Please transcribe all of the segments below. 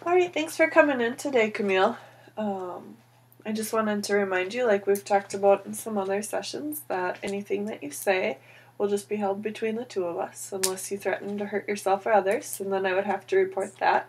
All right, thanks for coming in today, Camille. I just wanted to remind you, like we've talked about in some other sessions, that anything that you say will just be held between the two of us, unless you threaten to hurt yourself or others, and then I would have to report that.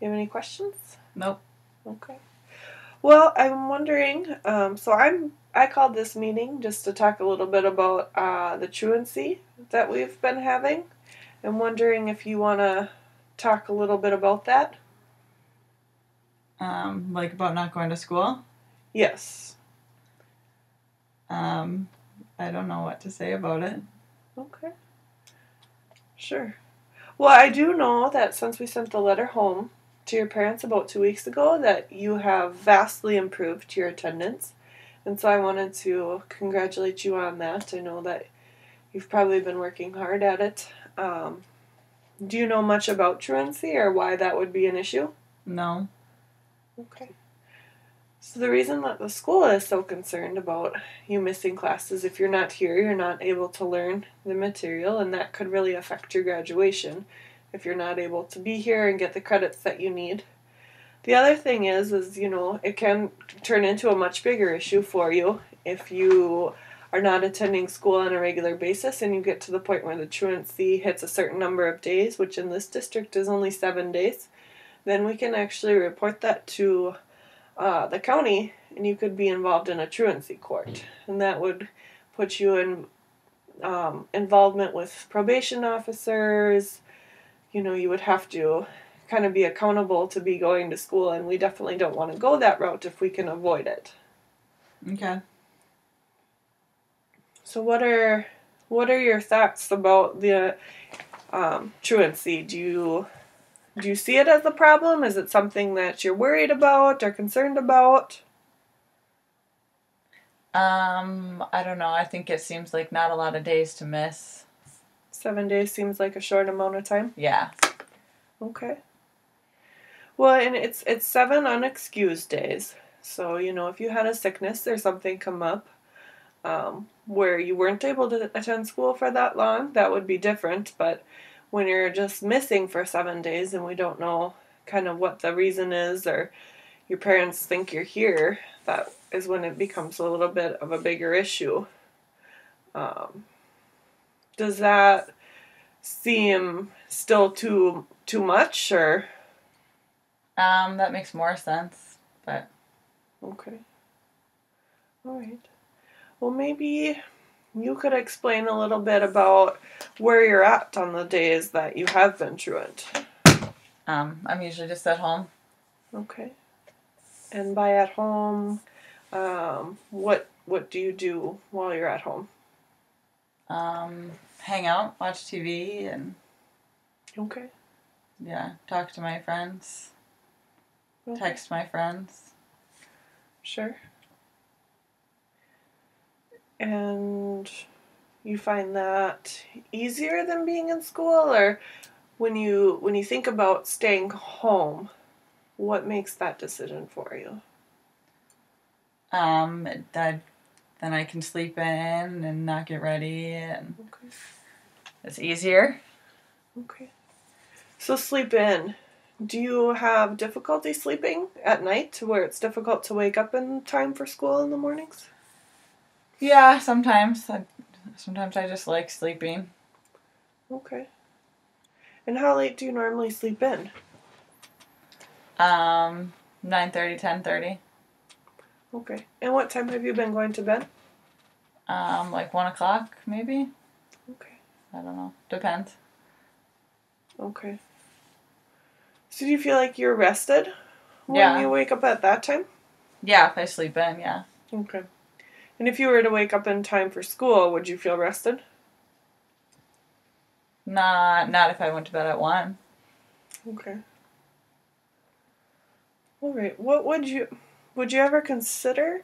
You have any questions? Nope. Okay. Well, I'm wondering, I called this meeting just to talk a little bit about the truancy that we've been having. I'm wondering if you want to talk a little bit about that. Like about not going to school? Yes. I don't know what to say about it. Okay. Sure. Well, I do know that since we sent the letter home to your parents about 2 weeks ago, that you have vastly improved your attendance. And so I wanted to congratulate you on that. I know that you've probably been working hard at it. Do you know much about truancy or why that would be an issue? No. Okay. So the reason that the school is so concerned about you missing classes, if you're not here, you're not able to learn the material, and that could really affect your graduation if you're not able to be here and get the credits that you need. The other thing is it can turn into a much bigger issue for you if you are not attending school on a regular basis and you get to the point where the truancy hits a certain number of days, which in this district is only 7 days. Then we can actually report that to the county, and you could be involved in a truancy court. And that would put you in involvement with probation officers. You would have to kind of be accountable to be going to school, and we definitely don't want to go that route if we can avoid it. Okay. So what are your thoughts about the truancy? Do you see it as a problem? Is it something that you're worried about or concerned about? I don't know. I think it seems like not a lot of days to miss. 7 days seems like a short amount of time. Yeah. Okay. Well, and it's 7 unexcused days. So, if you had a sickness or something come up where you weren't able to attend school for that long, that would be different. But when you're just missing for 7 days and we don't know kind of what the reason is, or your parents think you're here, that is when it becomes a little bit of a bigger issue. Does that seem still too much, or? That makes more sense, but... Okay. All right. Well, maybe you could explain a little bit about where you're at on the days that you have been truant. I'm usually just at home. Okay. And by at home, what do you do while you're at home? Hang out, watch TV, and... Okay. Yeah, talk to my friends. Okay. Text my friends. Sure. And you find that easier than being in school, or when you think about staying home, what makes that decision for you? Then I can sleep in and not get ready, and it's easier. Okay. So sleep in. Do you have difficulty sleeping at night where it's difficult to wake up in time for school in the mornings? Yeah, sometimes. Sometimes I just like sleeping. Okay. And how late do you normally sleep in? 9:30, 10:30. Okay. And what time have you been going to bed? Like 1 o'clock, maybe? Okay. I don't know. Depends. Okay. So do you feel like you're rested when you wake up at that time? Yeah, if I sleep in, yeah. Okay. And if you were to wake up in time for school, would you feel rested? Not if I went to bed at 1. Okay. All right. What would you ever consider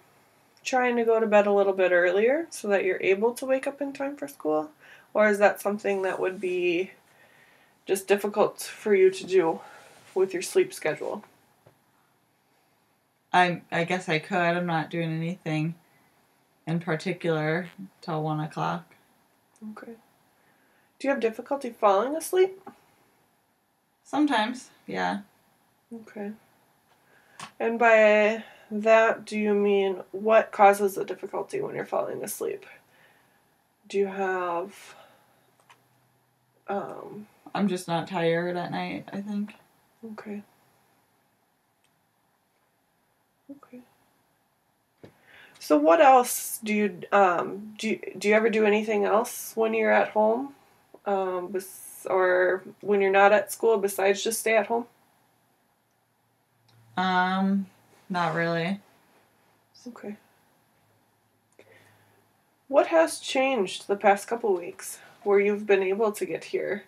trying to go to bed a little bit earlier so that you're able to wake up in time for school? Or is that something that would be just difficult for you to do with your sleep schedule? I guess I could. I'm not doing anything in particular till 1 o'clock. Okay. Do you have difficulty falling asleep? Sometimes, yeah. Okay. And by that, do you mean what causes the difficulty when you're falling asleep? Do you have, I'm just not tired at night, I think. okay. Okay. So what else do you, do you ever do anything else when you're at home? Or when you're not at school besides just stay at home? Not really. Okay. What has changed the past couple weeks where you've been able to get here?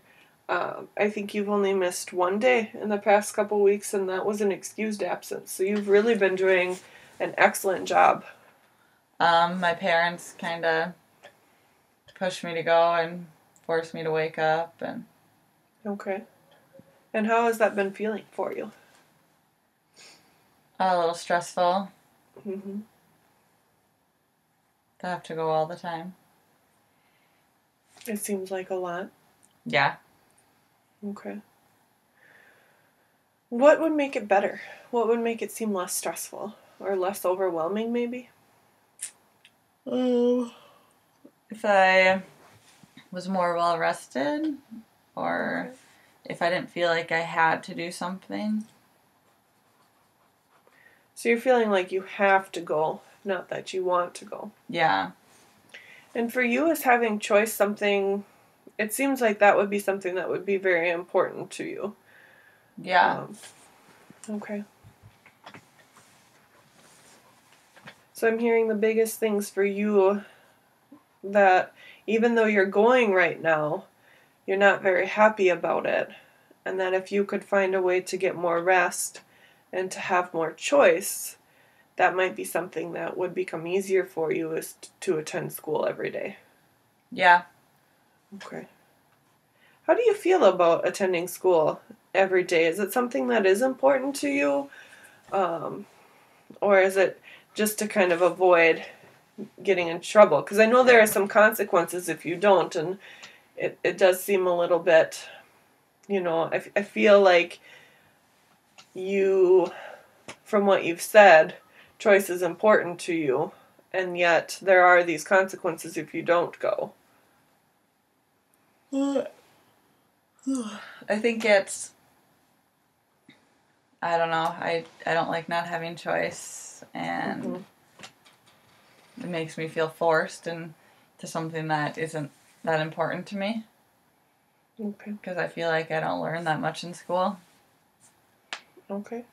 I think you've only missed one day in the past couple weeks, and that was an excused absence. So you've really been doing an excellent job. My parents kind of pushed me to go and forced me to wake up, and Okay. And how has that been feeling for you? a little stressful Mm-hmm. to have to go all the time. It seems like a lot. Yeah. Okay. What would make it better? What would make it seem less stressful or less overwhelming, maybe? If I was more well rested, or if I didn't feel like I had to do something. So you're feeling like you have to go, not that you want to go. Yeah. And for you, is having choice something, it seems like that would be something that would be very important to you. Yeah. Okay. So I'm hearing the biggest things for you that even though you're going right now, you're not very happy about it. And that if you could find a way to get more rest and to have more choice, that might be something that would become easier for you is to attend school every day. Yeah. Okay. How do you feel about attending school every day? Is it something that is important to you? Or is it just to kind of avoid getting in trouble? Because I know there are some consequences if you don't, and it does seem a little bit, I feel like you, from what you've said, choice is important to you, and yet there are these consequences if you don't go. I think it's, I don't know, I don't like not having choice, and it makes me feel forced into something that isn't that important to me. Okay. Because I feel like I don't learn that much in school. Okay.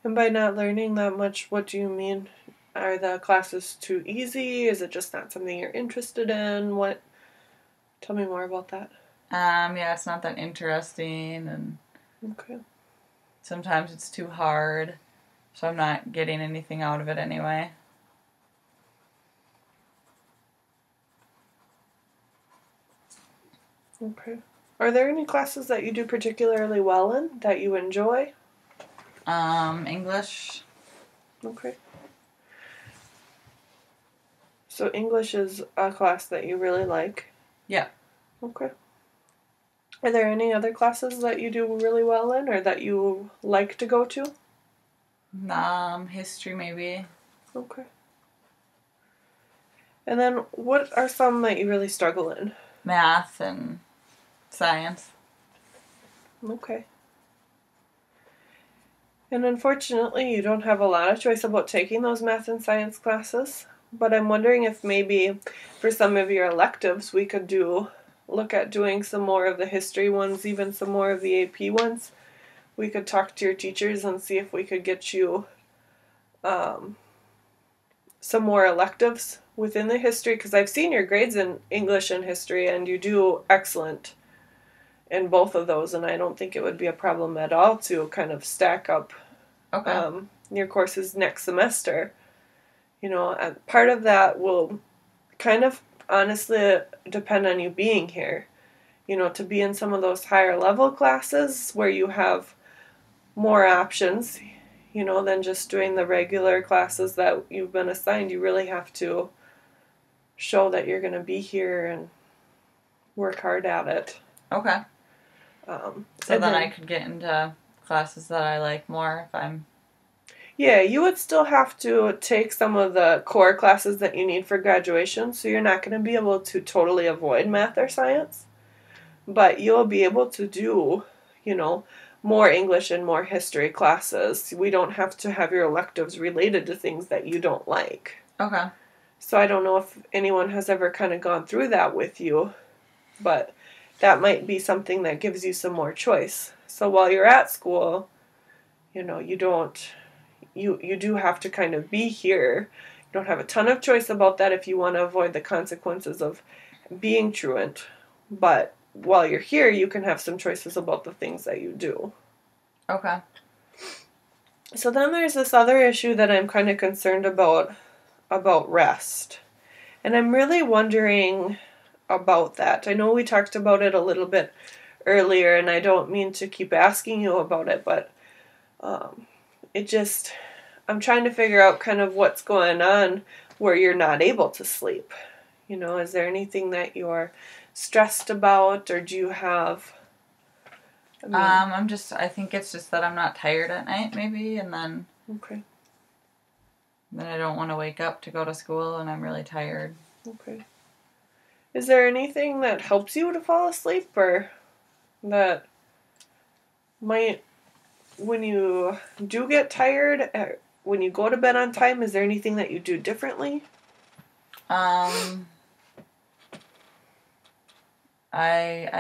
And by not learning that much, what do you mean? Are the classes too easy? Is it just not something you're interested in? What? Tell me more about that. Yeah, it's not that interesting, and Okay. sometimes it's too hard, so I'm not getting anything out of it anyway. Okay. Are there any classes that you do particularly well in that you enjoy? English. Okay. So English is a class that you really like? Yeah. Okay. Are there any other classes that you do really well in or that you like to go to? History maybe. Okay. And then what are some that you really struggle in? Math and science. Okay. And unfortunately, you don't have a lot of choice about taking those math and science classes. But I'm wondering if maybe for some of your electives we could look at doing some more of the history ones, even some more of the AP ones. We could talk to your teachers and see if we could get you some more electives within the history, because I've seen your grades in English and history and you do excellent in both of those, and I don't think it would be a problem at all to kind of stack up your courses next semester. And part of that will kind of honestly depend on you being here. To be in some of those higher level classes where you have more options, than just doing the regular classes that you've been assigned. You really have to show that you're going to be here and work hard at it. Okay. So then I could get into classes that I like more if I'm... Yeah, you would still have to take some of the core classes that you need for graduation, so you're not going to be able to totally avoid math or science, but you'll be able to do, more English and more history classes. We don't have to have your electives related to things that you don't like. Okay. So I don't know if anyone has ever kind of gone through that with you, but that might be something that gives you some more choice. So while you're at school, you do have to kind of be here. You don't have a ton of choice about that if you want to avoid the consequences of being truant. But while you're here, you can have some choices about the things that you do. Okay. So then there's this other issue that I'm kind of concerned about rest. And I'm really wondering about that. I know we talked about it a little bit earlier, and I don't mean to keep asking you about it, but I'm trying to figure out kind of what's going on where you're not able to sleep. Is there anything that you're stressed about, or do you have... I think it's just that I'm not tired at night, maybe, and then... Okay. Then I don't want to wake up to go to school, and I'm really tired. Okay. Is there anything that helps you to fall asleep, or that might, when you do get tired, when you go to bed on time, is there anything that you do differently? I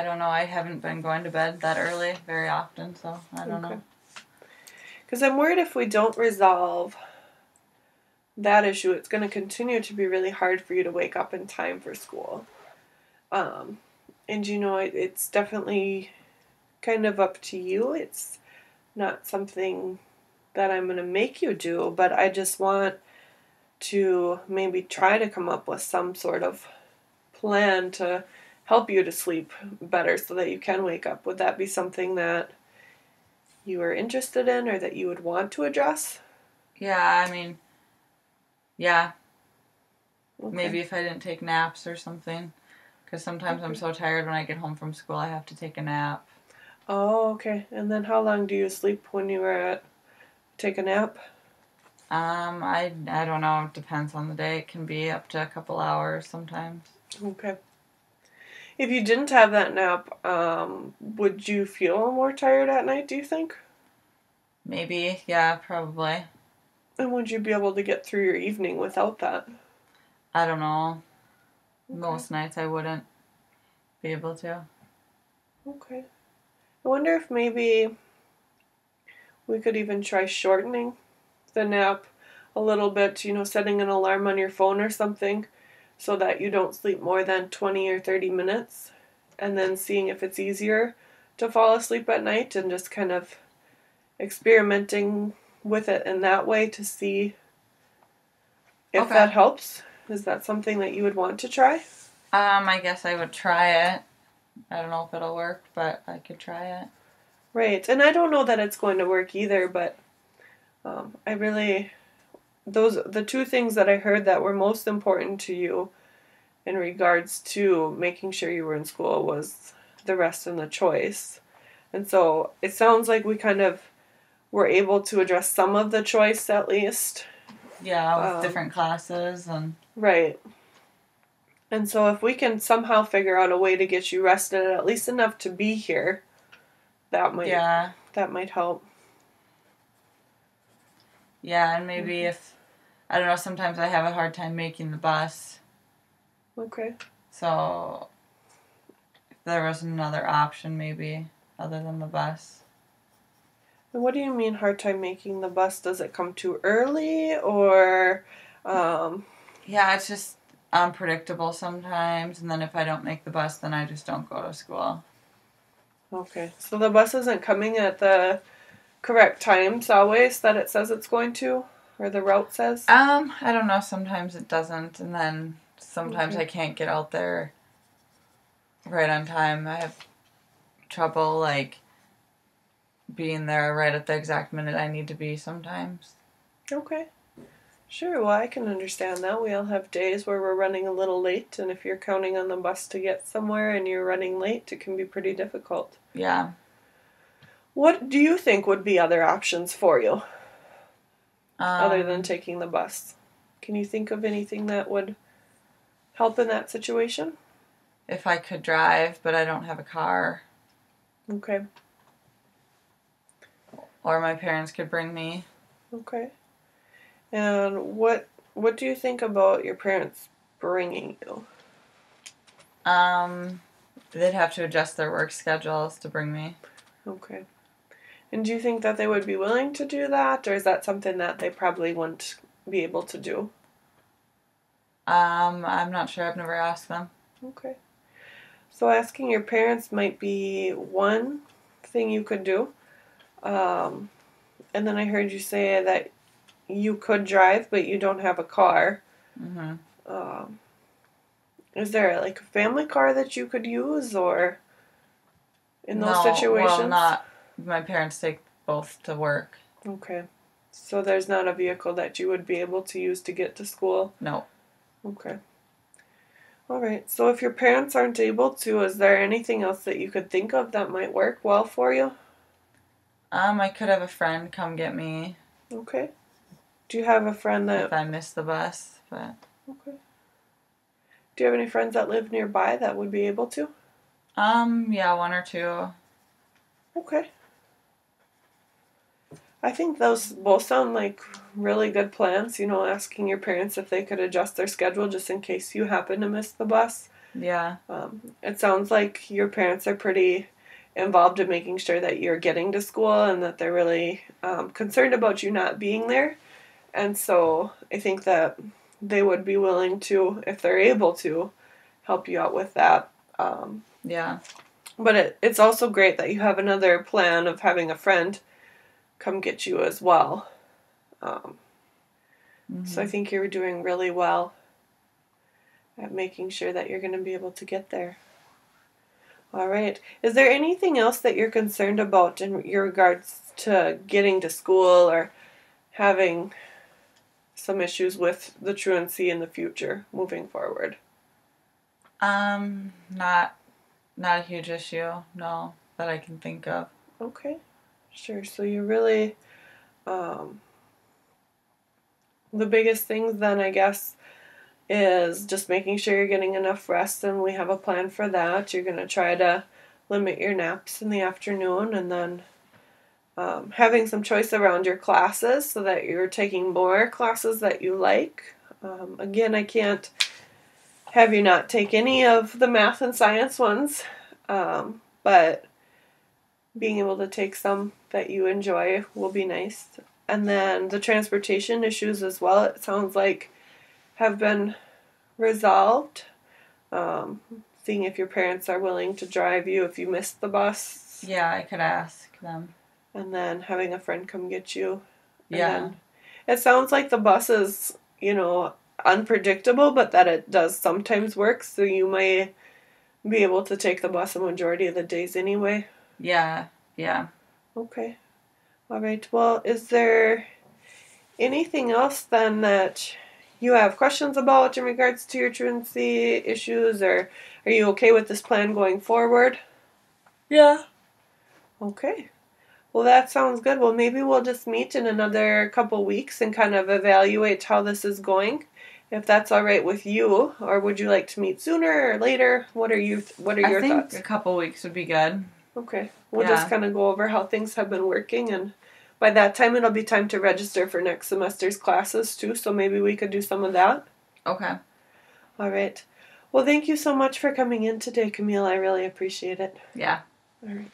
don't know. I haven't been going to bed that early very often, so I don't know. Because I'm worried if we don't resolve that issue, it's going to continue to be really hard for you to wake up in time for school. And it's definitely kind of up to you. It's not something that I'm going to make you do, but I just want to maybe try to come up with some sort of plan to help you to sleep better so that you can wake up. Would that be something that you are interested in or that you would want to address? Yeah, I mean, yeah. Okay. Maybe if I didn't take naps or something. Because sometimes I'm so tired when I get home from school I have to take a nap. Oh, okay. And then how long do you sleep when you take a nap? I don't know. It depends on the day. It can be up to a couple hours sometimes. Okay. If you didn't have that nap, would you feel more tired at night, do you think? Maybe, yeah, probably. And would you be able to get through your evening without that? I don't know. Okay. Most nights I wouldn't be able to. Okay. I wonder if maybe we could even try shortening the nap a little bit, setting an alarm on your phone or something so that you don't sleep more than 20 or 30 minutes, and then seeing if it's easier to fall asleep at night and just kind of experimenting with it in that way to see if that helps. Is that something that you would want to try? I guess I would try it. I don't know if it'll work, but I could try it. Right, and I don't know that it's going to work either, but the two things that I heard that were most important to you in regards to making sure you were in school was the rest and the choice. And so it sounds like we kind of were able to address some of the choice at least. Yeah, with different classes and... Right. And so if we can somehow figure out a way to get you rested at least enough to be here, that might help. Yeah, and maybe if, I don't know, sometimes I have a hard time making the bus. Okay. So, if there was another option maybe, other than the bus. And what do you mean hard time making the bus? Does it come too early, or... Yeah, it's just unpredictable sometimes, and then if I don't make the bus, then I just don't go to school. Okay, so the bus isn't coming at the correct times always that it says it's going to, or the route says? I don't know, sometimes it doesn't, and then sometimes I can't get out there right on time. I have trouble, being there right at the exact minute I need to be sometimes. Okay. Sure, well, I can understand that. We all have days where we're running a little late, and if you're counting on the bus to get somewhere and you're running late, it can be pretty difficult. Yeah. What do you think would be other options for you other than Um, taking the bus? Can you think of anything that would help in that situation? if I could drive, but I don't have a car, Okay. or my parents could bring me. Okay. And what do you think about your parents bringing you? Um, they'd have to adjust their work schedules to bring me. Okay. And do you think that they would be willing to do that, or is that something that they probably wouldn't be able to do? I'm not sure. I've never asked them. Okay. So asking your parents might be one thing you could do. Um, and then I heard you say that you could drive, but you don't have a car. Mm-hmm. Um, is there like a family car that you could use, or in those No, well, situations? not. My parents take both to work. Okay. So there's not a vehicle that you would be able to use to get to school? No. Okay. All right. So if your parents aren't able to, is there anything else that you could think of that might work well for you? I could have a friend come get me Okay. Do you have a friend if that... I miss the bus, but Okay. Do you have any friends that live nearby that would be able to? yeah, one or two. Okay. I think those both sound like really good plans, asking your parents if they could adjust their schedule just in case you happen to miss the bus. Yeah. It sounds like your parents are pretty involved in making sure that you're getting to school and that they're really concerned about you not being there. And so I think that they would be willing to, if they're able to, help you out with that. Yeah. But it's also great that you have another plan of having a friend come get you as well. So I think you're doing really well at making sure that you're going to be able to get there. All right. Is there anything else that you're concerned about in your regards to getting to school or having some issues with the truancy in the future moving forward? Not a huge issue, no, that I can think of. Okay. Sure. So you really um, the biggest things then, I guess, is just making sure you're getting enough rest, and we have a plan for that. You're going to try to limit your naps in the afternoon, and then having some choice around your classes so that you're taking more classes that you like. Again, I can't have you not take any of the math and science ones, but being able to take some that you enjoy will be nice. And then the transportation issues as well, it sounds like, have been resolved. Um, Seeing if your parents are willing to drive you if you miss the bus. Yeah, I could ask them. And then having a friend come get you. Yeah. And then it sounds like the bus is, unpredictable, but that it does sometimes work. So you may be able to take the bus a majority of the days anyway. Yeah. Yeah. Okay. All right. Well, is there anything else then that you have questions about in regards to your truancy issues, or are you okay with this plan going forward? Yeah. Okay. Well, that sounds good. Well, maybe we'll just meet in another couple weeks and kind of evaluate how this is going. If that's all right with you, or would you like to meet sooner or later? What are your I think thoughts? a couple weeks would be good. Okay. We'll just kind of go over how things have been working, and by that time it'll be time to register for next semester's classes too, so maybe we could do some of that. Okay. All right. Well, thank you so much for coming in today, Camille. I really appreciate it. Yeah. All right.